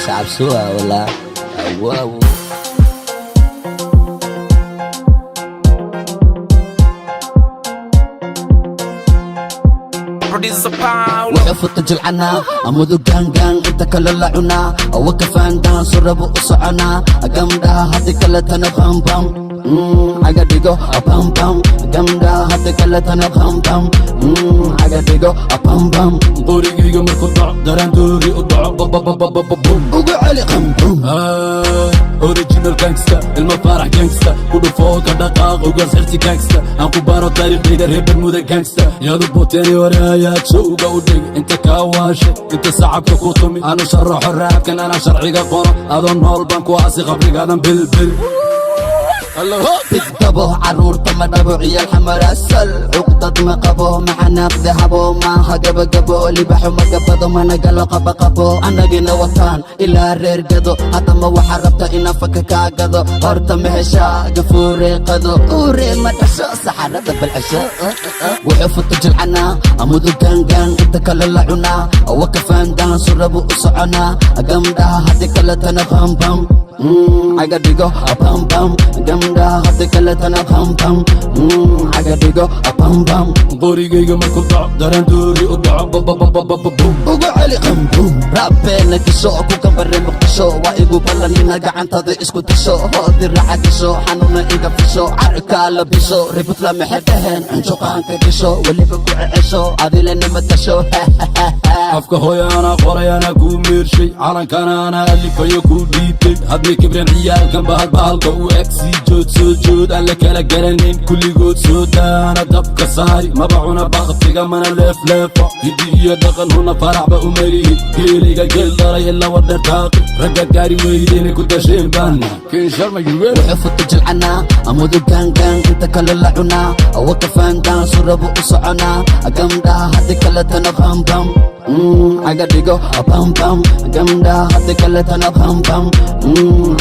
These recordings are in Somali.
شعب سوا ولا واو. وقفت جلعنا أمودو جان انت كلا لعنا وكفان دان سربو أصعنا أقمدا هاتي كلا تنا بام بام عقديقو بام بام أقمدا هاتي كلا تنا بام بام عقديقو بام بام طريقي مركو ضع دران دوري وضع بوم وقعلي قم اوريجينال جانجستا المفارح جانجستا كله فوق دقاق وقال سيرتي جانجستا انكو بارو تاريخ ليدر هيب المودا جانجستا يا ضبوتيني ورايا تسوق ودق انت كاواشي انت صعبك كوتومي انا شرح الراب كان انا شرعي قرا اظن هول بانك واسي قبري قادم بلبل تكتبه عرور تم دبو عيال حمر السل عقدة مقبو محناق ذهبو ما هقب قبو اللي بحو مقبضو ما نقلو قبو انا قينا وطان الى رير قدو حتى ما وحربت انا فككا قدو هورت مهشا قفوري قدو قوري ما تشو سحرة بالعشاء وحفت جلعنا امودو جان انت كلا لعنا وكفان دان سربو اسعنا اقمدا هدي كلا تنا بام بام عقديقو بام بام قمدا هاتي كلا تنا بام بام عقديقو بام بام طريقي مركو ضع دران دوري وضع بوم وقعلي قم بوم رابينا كشو كوكا بري مقتشو وايقو بلانينا قعنتادي اسكو تشو هودي راعا كشو حنونا ايقا فيشو عركا لبيشو ريبوت لامي حدهن انشو قانكا كشو واللي بكو عيشو عادي لاني متشو afka hooya anaa qoray anaa kuu meershay calankana anaa alifayo kuu dhiibtay hadmay kibreen ciyaalkan bahalka u eg sii jood soo jood aan la kala garanayn kulligood soo daana dabka saari maba cuna baktiga mana leefleefo hiddi iyo dhaqan huna faraxba u marihi geelayga geel daray ila wadher taaqi ragga gaari weydeenay ku dasheen baana kin sharma yureen وحفت جلعنا أمودو جان انت كلا لعنا وكفان دان سربو أصعنا أقمدا هاتي كلا تنا بام بام عقديقو بام بام قمدا هاتي كلا تنا بام بام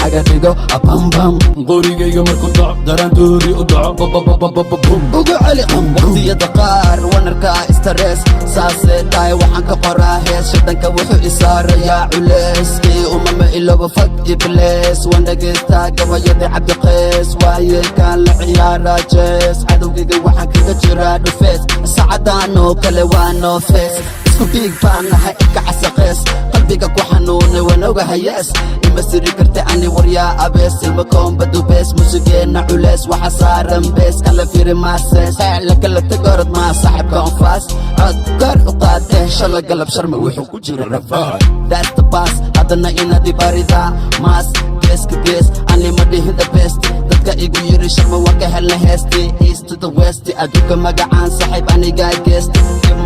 عقديقو بام بام طريقي مركو ضع دران دوري وضع بوم وقعلي قم وقتي دقار ونركا استرس ساسي تاي وحنك قراهيس شدنك وحو إسار يا عليس كي أمم إلو بفق إبليس واندقستا قوى يدي عبد قيس واي كان لعيارة جيس عدوكي وحنك كجرا دفيس سعدانو كلوانو فيس اسكو بيك بانا هايك عساقيس قلبيك وحنوني ونوغا هياس المسيري كرتي عني وريا أبيس المكون بدو بيس موسيقينا عليس وحصارا بيس كلا فيري ماسيس لك اللي تقرد مع صاحب كونفاس عدقر وقاده شالا قلب شرمي ويحو كجير الرفاع That's the boss هذا إنا دي باريدا ماس كيس كيس أني مدي هدا بيستي dadka igu yiri sharma waka helna heesti east to the west aduka magacaan saaxiib aniga geesti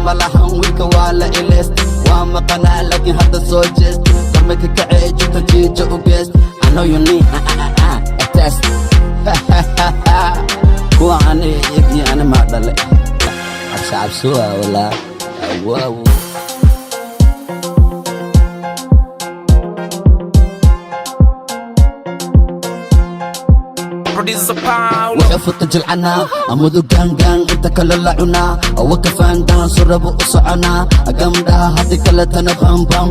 ma lahan wiilka waa la ileesti waa maqanaa laakiin hadda soo jeesti damaka kacee jirta jiija u geesti I know you need a test kuwa ani iyagii ani maa dhale cabsuwa walaa wow. وحفت جلعنا أمودو جان انت كلا لعنا وكفان دان سربو أصعنا أقمدا هاتي كلا تنا بام بام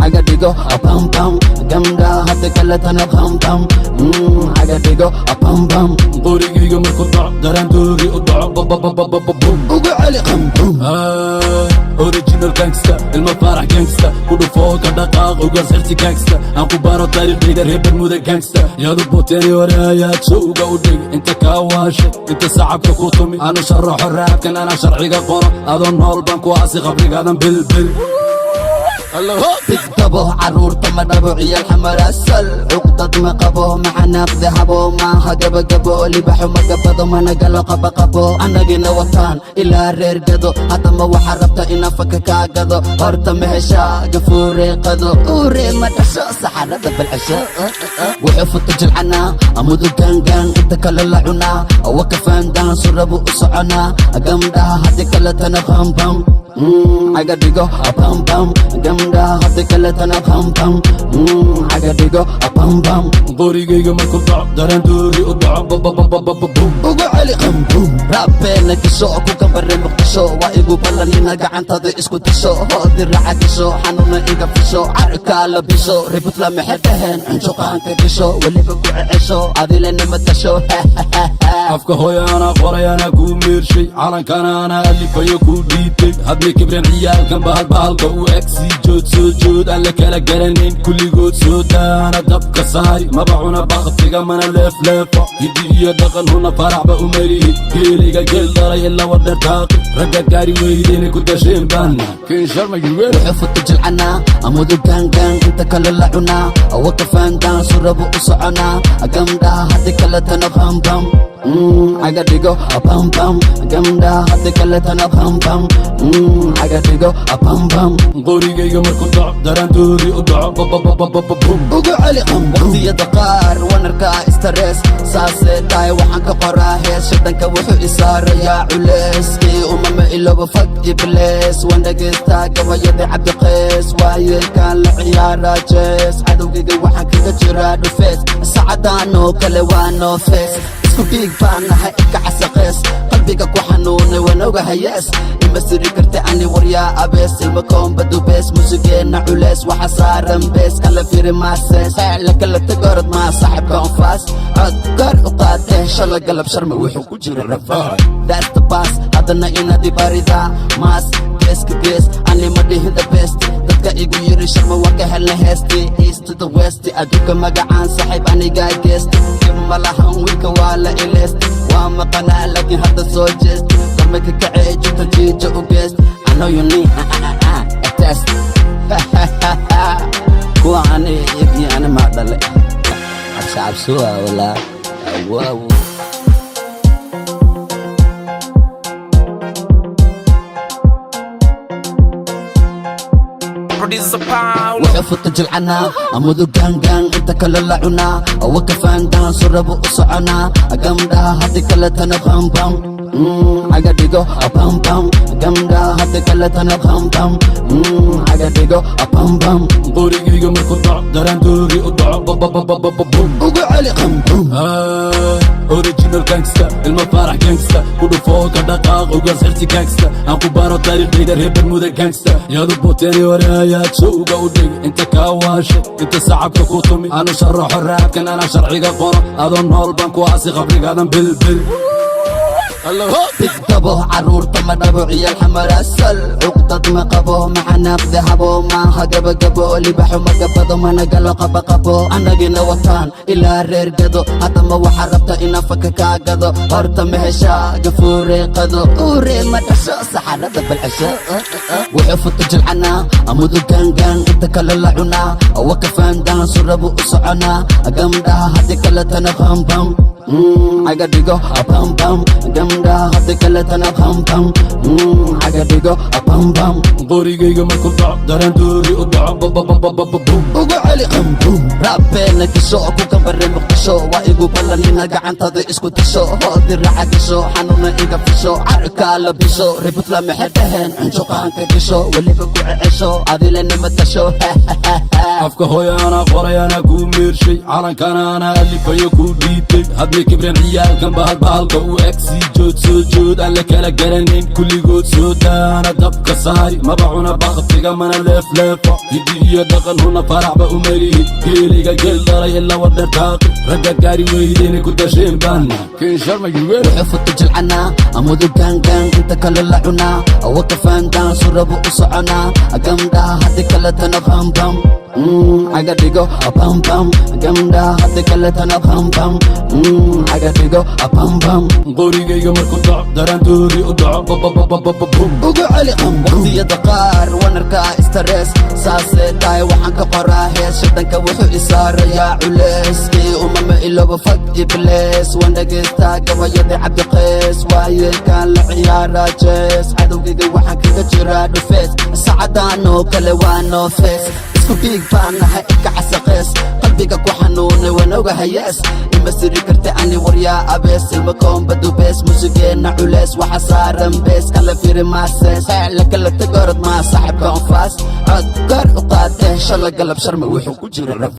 عقديقو بام بام أقمدا هاتي كلا تنا بام بام عقديقو بام بام طريقي مركو ضع دران دوري وضع بوم وقعلي قم بوم اوريجينال جانجستا المفارح جانجستا كله فوق دقاق وقال سيرتي جانجستا انكو بارو تاريخ ليدر هيب المودا جانجستا يا ضبوتيني ورايا تسوق ودق انت كاواشي انت صعبك كوتومي انا شرح الراب كان انا شرعي قرا اظن هول بانك واسي قبري قادم بلبل تكتبه عرور تم دبو عيال حمر السل عقدة مقبو محناق ذهبو ما هقب قبو اللي بحو مقبضو ما نقلو قبو انا قينا وطان الى رير قدو حتى ما وحربت انا فككا قدو هورت مهشا قفوري قدو قوري ما تشو سحرة بالعشاء وحفت جلعنا امودو جان انت كلا لعنا وكفان دان سربو اسعنا اقمدا هاتي كلا تنا بام بام Aga digo a pam pam gamda hadi kale tana pam pam aga digo a pam pam qorigayga markuu dhaco darandoori u dhaco babababababum ugu celi qambum raabbeena kisho ku kabare muqdisho waa igu ballanina gacantada isku disho hoodi raaca gasho xanuuna iga fisho carka la bisho ribut la maxadaheen cunjo qaanka disho weliba ku cecesho adilena matasho afka hooyaana qorayana kuu meershay calankana ana alifayo kuu dhiibtay hadmay kibreen ciyaalkan bahalbahalka u eg sii jood soo jood aan la kala garanayn kulligood soo daana dabka saari maba cuna baktiga mana leefleefo hiddi iyo dhaqan huna faraxba u marihi geeliga geel dhalay ila wadher daaqi ragga gaari weydeyna ku dasheen baana kin sharma yurween wuxuu futa jilcanaa amudu gaangaan inta kale la cunaa awaka faandaan surabu u soconaa gamdhaha haddi kale tana bambam aga digo a pam pam gamda hadi kale tana pam pam aga digo a pam pam qorigayga markuu dhaco darandoori u dhaco babababababum ugu celi waqtiyada qaar wanarka stress saasee tahay waxaan ka qoraa hees shadanka wuxuu isaarayaa culeyskii umama ilooba fag iblees waan dhageystaa gabayada cabdiqeys waayeelkaan la ciyaaraa jees cadowgayga waxaan kaga jiraa dhufees sacadaanoo kale waa noo fees isku dhiig baan nahay ika casaqees qalbiga ku xanuunay waan ogahayees ima siri karta ani waryaa abees ilma koomba dubees musigeenna culeys waxa saaran bees kala firi maasees la kala tagorod maa saaxibka onfaas cod kor u qaadee shala galab sharma wuxuu ku jira rafaad that's the boss haddana inadi barida maas geeska gees ani ma dhihin the best dadka igu yiri sharma waa ka helna heesti east to the west adduunka magacaan saaxiib anigaa geesti ma lahan wiilka waa la ileesti waa maqanaa laakiin hadda soo jeesti kormaka kacee jirta jiija u geest I know you need a test kuwa ani iyagii ani maa dhale cabsicabsuwa walaa awaawo wuxuu futa jilcanaa amudu gaangaan inta kale la cunaa awaka faandaan surabu u soconaa gamdhaha hadi kale tana bambam aga digo a pam pam gamda hadi kale tana bambam aga digo a pam pam qorigayga markuu dhaco darandoori u dhaco babababababum ugu celi qambum original gangsta ilma farax gangsta ku dhufoo ka dhaqaaq uga sirti gangsta aan ku baro taariikhdayda reer bermuda gangsta yadu boteeni hore ayaad showga u dhigi inta kaa waashay inta sacabka ku tumi aanu sharaxo raabkan anaa sharciga qoro adoo nool baan ku aasi qabrigaadan bilbil digdabo caruurta ma dhabo ciyaal xamar asal cuqdad ma qabo maxanaaq dahabo maaha gabagabo libaxo magabado mana galo qabaqabo annagina wataan ilaa reer gado haddama waxaa rabta inaa faka kaa gado horta ma heshaa gafuurey qado uuree ma dhasho saxarada balcesho wuxuu futa jilcanaa amudu gaangaan inta kale la cunaa awaka faandaan surabu u soconaa gamdhaha hadi kale tana bambam aga digo a pam pam gamda hadi kale tana pam pam aga digo a pam pam qorigayga markuu dhaco darandoori u dhaco babababababum ugu celi qambum raabbeena kisho ku kabare muqdisho waa igu ballanina gacantada isku disho hoodi raaca gasho xanuuna iga fisho carka la bisho ribut la maxadaheen cunjo qaanka disho weliba ku cecesho adilena matasho afka hooyaana qorayana kuu meershay calankana ana alifayo kuu dhiibtay hadmay kibreen ciyaalkan bahalbahalka u eg sii jood soo jood aan la kala garanayn kulligood soo daana dabka saari maba cuna baktiga mana leefleefo hiddi iyo dhaqan huna faraxba u marihi geeliga geel dhalay ila wadher daaqi ragga gaari weydeyna ku dasheen baana kin sharma yurween wuxuu futa jilcanaa amudu gaangaan inta kale la cunaa awaka faandaan surabu u soconaa gamdhaha hadi kale tana bambam aga digo a pam pam gamda hadi kale tana bambam aga digo a pam pam qorigayga markuu dhaco darandoori u dhaco babababababum ugu celi waqtiyada qaar wanarka stress saasee tahay waxaan ka qoraa hees shadanka wuxuu isaarayaa culeyskii umama ilooba fag iblees waan dhageystaa gabayada cabdiqeys waayeelkaan la ciyaaraa jees cadowgayga waxaan kaga jiraa dhufees sacadaanoo kale waa noo fees isku dhiig baan nahay ika casaqees bees qalbiga ku xanuunay wanooga hayaas ima siri karta ani waryaa abees ilma koombadu bees musigeena culees waxa saaran bees kala firi maasees la kala tagorod maa saaxibka anfaas cod kor u qaadee shala galab sharma wuxuu ku jira